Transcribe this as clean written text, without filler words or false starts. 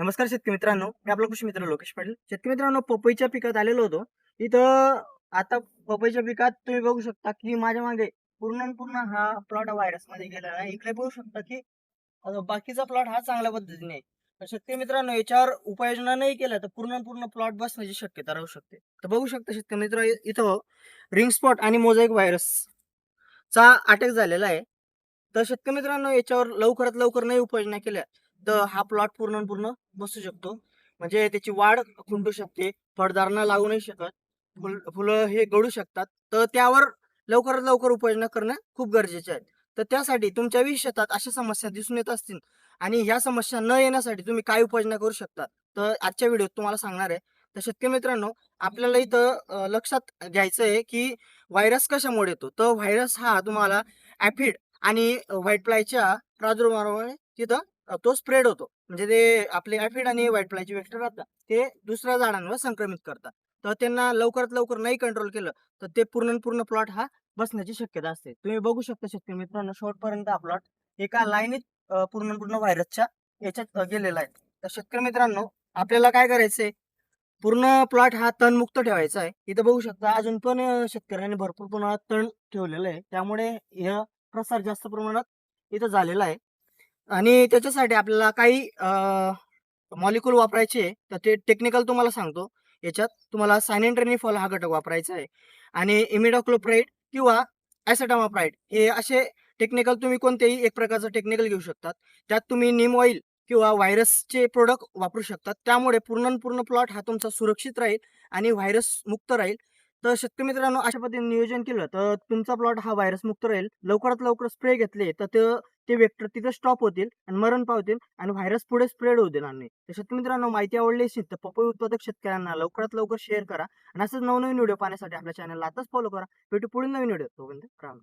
नमस्कार शेतकरी मित्रांनो, मी आपला कृषी मित्र लोकेश पाटील. शेतकरी मित्रांनो, पपईच्या पिकात आलेलो होतो. इथं आता पपईच्या पिकात तुम्ही बघू शकता, की माझ्या मागे पूर्ण हा प्लॉट व्हायरसमध्ये गेलेला आहे. इकडे बघू शकता, की बाकीचा प्लॉट हा चांगल्या पद्धतीने आहे. तर शेतकरी मित्रांनो, याच्यावर उपाययोजना नाही केल्या तर पूर्ण प्लॉट बसण्याची शक्यता राहू शकते. तर बघू शकता शेतकरी मित्र, इथं रिंग स्पॉट आणि मोझॅइक व्हायरसचा अटॅक झालेला आहे. तर शेतकरी मित्रांनो, याच्यावर लवकरात लवकर नाही उपाययोजना केल्या तर हा प्लॉट पूर्ण बसू शकतो. म्हणजे त्याची वाढ खुंटू शकते, फळदार लागू नाही शकत, फुलं हे गळू शकतात. तर त्यावर लवकरात लवकर उपाययोजना करणं खूप गरजेचे आहे. तर त्यासाठी तुमच्याही शेतात अशा समस्या दिसून येत असतील आणि ह्या समस्या न येण्यासाठी तुम्ही काय उपाययोजना करू शकता, तर आजच्या व्हिडिओत तुम्हाला सांगणार आहे. तर शेतकरी मित्रांनो, आपल्याला इथं लक्षात घ्यायचं आहे, की व्हायरस कशामुळे येतो. तर व्हायरस हा तुम्हाला ॲफिड आणि व्हाईट फ्लायच्या प्रादुर्भावामुळे तिथं तो स्प्रेड होतो. म्हणजे ते आपले ॲफिड आणि व्हाईट फ्लायचे वेक्टर राहतात, ते दुसऱ्या झाडांवर संक्रमित करतात. तर त्यांना लवकरात लवकर नाही कंट्रोल केलं, तर ते पूर्ण प्लॉट हा बसण्याची शक्यता असते. तुम्ही बघू शकता शेतकरी मित्रांनो, शेवटपर्यंत हा प्लॉट एका लाईनीत पूर्ण व्हायरसच्या याच्यात गेलेला आहे. तर शेतकरी मित्रांनो, आपल्याला काय करायचंय, पूर्ण प्लॉट हा तणमुक्त ठेवायचा आहे. इथं बघू शकता अजून पण शेतकऱ्यांनी भरपूर प्रमाणात तण ठेवलेलं आहे. त्यामुळे हा प्रसार जास्त प्रमाणात इथं झालेला आहे. आणि त्याच्यासाठी आपल्याला काही मॉलिक्यूल वापरायचे आहे. तर ते टेक्निकल तुम्हाला सांगतो. याच्यात तुम्हाला सायनिट्रेनिफॉल हा घटक वापरायचा आहे आणि इमिडाक्लोप्राइड किंवा ॲसेटामाप्राइड हे असे टेक्निकल तुम्ही कोणतेही एक प्रकारचं टेक्निकल घेऊ शकतात. त्यात तुम्ही नीम ऑइल किंवा व्हायरसचे प्रॉडक्ट वापरू शकतात. त्यामुळे पूर्ण प्लॉट हा तुमचा सुरक्षित राहील आणि व्हायरस मुक्त राहील. तर शेतकरी मित्रांनो, अशा पद्धतीने नियोजन केलं तर तुमचा प्लॉट हा व्हायरस मुक्त राहील. लवकरात लवकर स्प्रे घेतले तर ते वेक्टर तिथे स्टॉप होतील आणि मरण पावतील आणि व्हायरस पुढे स्प्रेड होऊ देणार नाही. तर शेतकरी मित्रांनो, माहिती आवडली असेल तर पपई उत्पादक शेतकऱ्यांना लवकरात लवकर शेअर करा आणि असंच नवनवीन व्हिडिओ पाहण्यासाठी आपल्या चॅनलला आताच फॉलो करा. भेटू पुढील नवीन व्हिडिओ. तोपर्यंत राम.